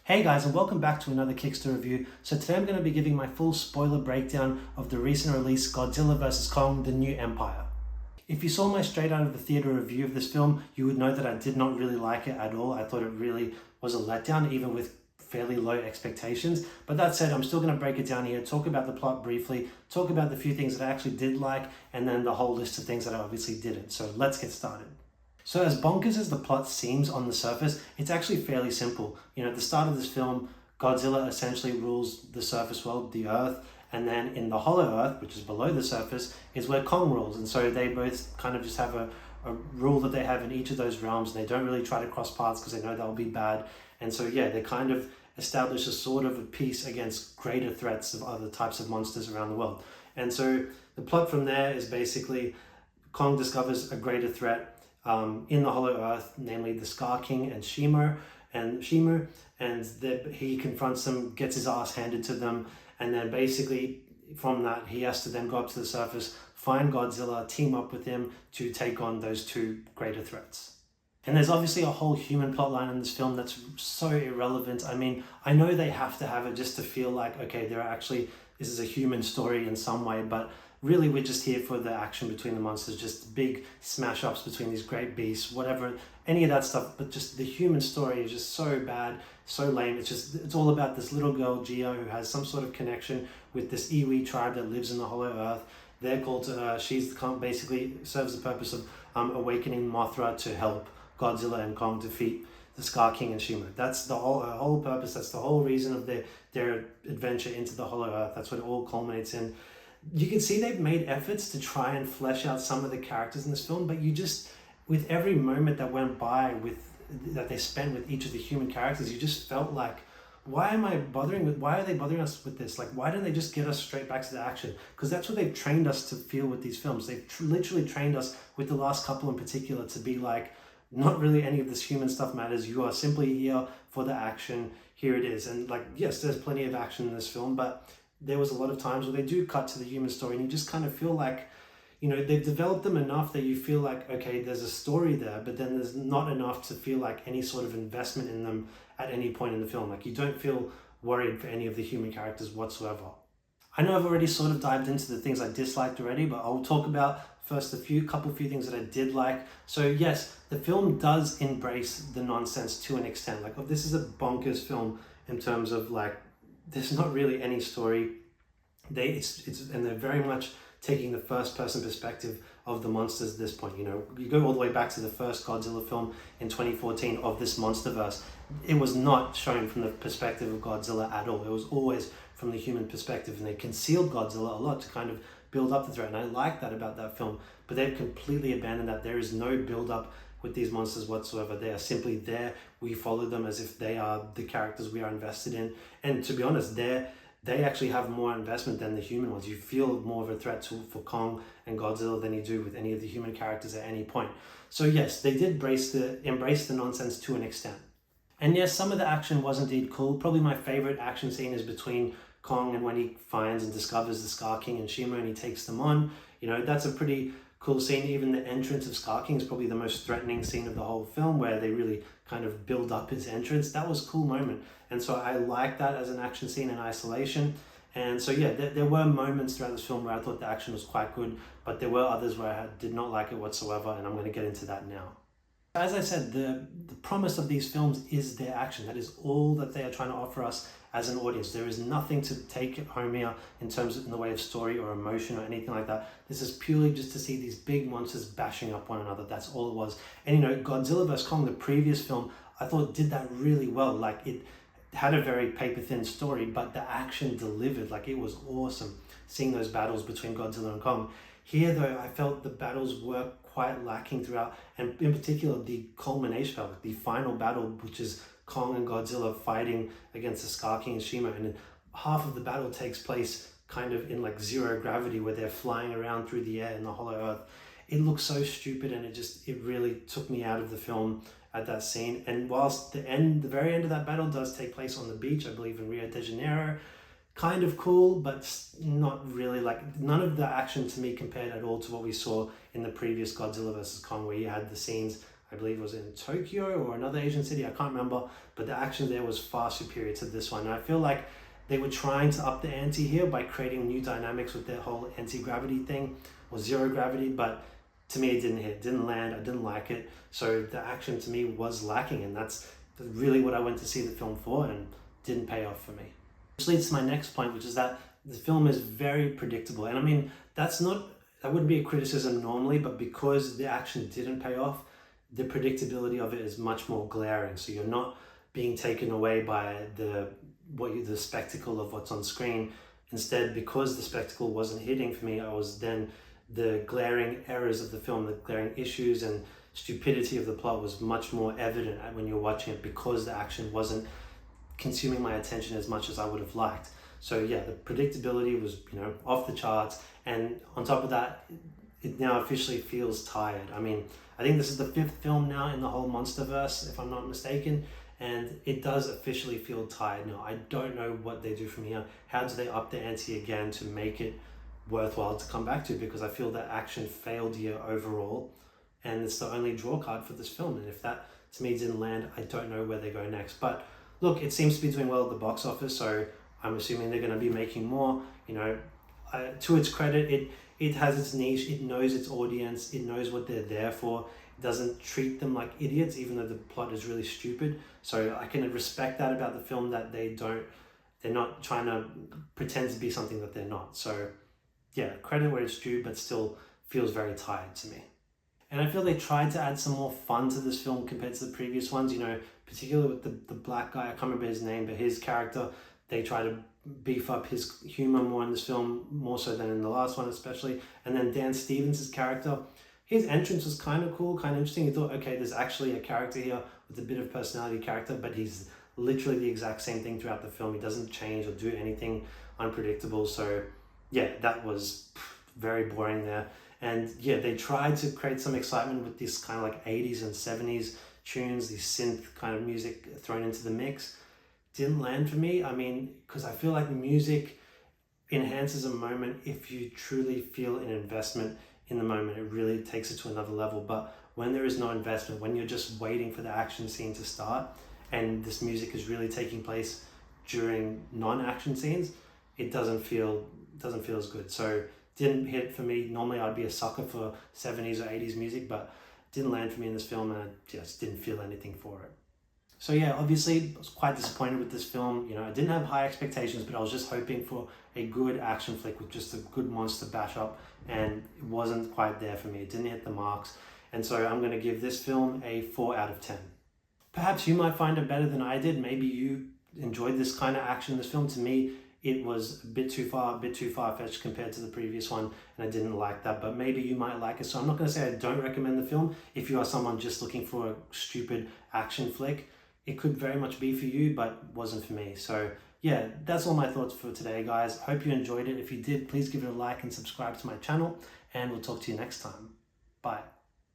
Hey guys, and welcome back to another Kickstarter review. So today I'm going to be giving my full spoiler breakdown of the recent release Godzilla vs. Kong: The New Empire. If you saw my straight out of the theater review of this film, you would know that I did not really like it at all. I thought it really was a letdown, even with fairly low expectations. But that said, I'm still going to break it down here, talk about the plot briefly, talk about the few things that I actually did like, and then the whole list of things that I obviously didn't. So let's get started. So as bonkers as the plot seems on the surface, it's actually fairly simple. At the start of this film, Godzilla essentially rules the surface world, the Earth, and then in the Hollow Earth, which is below the surface, is where Kong rules. And so they both kind of just have a rule that they have in each of those realms, and they don't really try to cross paths because they know that will be bad. And so yeah, they kind of establish a sort of a peace against greater threats of other types of monsters around the world. And so the plot from there is basically Kong discovers a greater threat in the Hollow Earth, namely the Scar King and Shimu, and he confronts them, gets his ass handed to them, and then basically from that he has to then go up to the surface, find Godzilla, team up with him to take on those two greater threats. And there's obviously a whole human plotline in this film that's so irrelevant. I mean, I know they have to have it just to feel like, okay, this is a human story in some way, but really, we're just here for the action between the monsters, just big smash-ups between these great beasts, whatever, any of that stuff. But just the human story is just so bad, so lame. It's all about this little girl, Gio, who has some sort of connection with this Iwi tribe that lives in the Hollow Earth. They're called to her. She's basically serves the purpose of awakening Mothra to help Godzilla and Kong defeat the Scar King and Shimu. That's the whole purpose. That's the whole reason of their adventure into the Hollow Earth. That's what it all culminates in. You can see they've made efforts to try and flesh out some of the characters in this film, but with every moment that went by that they spent with each of the human characters, you just felt like, why are they bothering us with this? Like, why don't they just get us straight back to the action? Because that's what they've trained us to feel with these films. They've literally trained us with the last couple in particular to be like, not really any of this human stuff matters. You are simply here for the action. Here it is. And like, yes, there's plenty of action in this film, but there was a lot of times where they do cut to the human story and you just kind of feel like, they've developed them enough that you feel like, okay, there's a story there, but then there's not enough to feel like any sort of investment in them at any point in the film. Like, you don't feel worried for any of the human characters whatsoever. I know I've already sort of dived into the things I disliked already, but I'll talk about first a few things that I did like. So yes, the film does embrace the nonsense to an extent. Like, this is a bonkers film in terms of like, there's not really any story. And they're very much taking the first person perspective of the monsters at this point. You go all the way back to the first Godzilla film in 2014 of this monsterverse. It was not shown from the perspective of Godzilla at all. It was always from the human perspective, and they concealed Godzilla a lot to kind of build up the threat. And I like that about that film, but they've completely abandoned that. There is no build up with these monsters whatsoever. They are simply there. We follow them as if they are the characters we are invested in. And to be honest, they actually have more investment than the human ones. You feel more of a threat for Kong and Godzilla than you do with any of the human characters at any point. So yes, they did embrace the nonsense to an extent. And yes, some of the action was indeed cool. Probably my favorite action scene is between Kong and when he finds and discovers the Scar King and Shimu and he takes them on. That's a pretty cool scene. Even the entrance of Scar King is probably the most threatening scene of the whole film, where they really kind of build up his entrance. That was a cool moment. And so I like that as an action scene in isolation. And so yeah, there were moments throughout this film where I thought the action was quite good, but there were others where I did not like it whatsoever, and I'm going to get into that now. As I said, the promise of these films is their action. That is all that they are trying to offer us as an audience. There is nothing to take home here in the way of story or emotion or anything like that. This is purely just to see these big monsters bashing up one another. That's all it was. And Godzilla vs. Kong, the previous film, I thought did that really well. Like, it had a very paper-thin story, but the action delivered. Like, it was awesome seeing those battles between Godzilla and Kong. Here, though, I felt the battles were quite lacking throughout, and in particular, the culmination of the final battle, which is Kong and Godzilla fighting against the Scar King and Shimu, and half of the battle takes place kind of in like zero gravity, where they're flying around through the air in the Hollow Earth. It looks so stupid, and it really took me out of the film at that scene. And whilst the very end of that battle does take place on the beach, I believe in Rio de Janeiro, kind of cool, but not really. Like, none of the action to me compared at all to what we saw in the previous Godzilla vs. Kong, where you had the scenes I believe it was in Tokyo or another Asian city, I can't remember, but the action there was far superior to this one. And I feel like they were trying to up the ante here by creating new dynamics with their whole anti-gravity thing, or zero gravity, but to me it didn't hit, didn't land, I didn't like it. So the action to me was lacking, and that's really what I went to see the film for, and didn't pay off for me. Which leads to my next point, which is that the film is very predictable. And I mean, that wouldn't be a criticism normally, but because the action didn't pay off, the predictability of it is much more glaring. So you're not being taken away by the spectacle of what's on screen. Instead, because the spectacle wasn't hitting for me, the glaring errors of the film, the glaring issues and stupidity of the plot was much more evident when you're watching it, because the action wasn't consuming my attention as much as I would have liked. So yeah, the predictability was, off the charts. And on top of that, it now officially feels tired. I mean, I think this is the 5th film now in the whole MonsterVerse, if I'm not mistaken, and it does officially feel tired now. I don't know what they do from here. How do they up the ante again to make it worthwhile to come back to? Because I feel that action failed here overall, and it's the only draw card for this film. And if that, to me, didn't land, I don't know where they go next. But look, it seems to be doing well at the box office, so I'm assuming they're going to be making more. To its credit, it has its niche, it knows its audience, it knows what they're there for. It doesn't treat them like idiots, even though the plot is really stupid. So I can respect that about the film, that they're not trying to pretend to be something that they're not. So yeah, credit where it's due, but still feels very tired to me. And I feel they tried to add some more fun to this film compared to the previous ones, particularly with the black guy, I can't remember his name, but his character, they try to beef up his humor more in this film, more so than in the last one especially. And then Dan Stevens' character, his entrance was kind of cool, kind of interesting. You thought, okay, there's actually a character here with a bit of personality character, but he's literally the exact same thing throughout the film. He doesn't change or do anything unpredictable. So yeah, that was very boring there. And yeah, they tried to create some excitement with this kind of like 80s and 70s tunes, these synth kind of music thrown into the mix. Didn't land for me. I mean, because I feel like music enhances a moment if you truly feel an investment in the moment. It really takes it to another level. But when there is no investment, when you're just waiting for the action scene to start, and this music is really taking place during non-action scenes, it doesn't feel as good. So didn't hit for me. Normally I'd be a sucker for 70s or 80s music, but didn't land for me in this film, and I just didn't feel anything for it. So yeah, obviously I was quite disappointed with this film. I didn't have high expectations, but I was just hoping for a good action flick with just a good monster bash up, and it wasn't quite there for me. It didn't hit the marks. And so I'm going to give this film a 4 out of 10. Perhaps you might find it better than I did. Maybe you enjoyed this kind of action in this film. To me, it was a bit too far-fetched compared to the previous one, and I didn't like that, but maybe you might like it. So I'm not going to say I don't recommend the film. If you are someone just looking for a stupid action flick, it could very much be for you, but wasn't for me. So yeah, that's all my thoughts for today, guys. Hope you enjoyed it. If you did, please give it a like and subscribe to my channel, and we'll talk to you next time. Bye.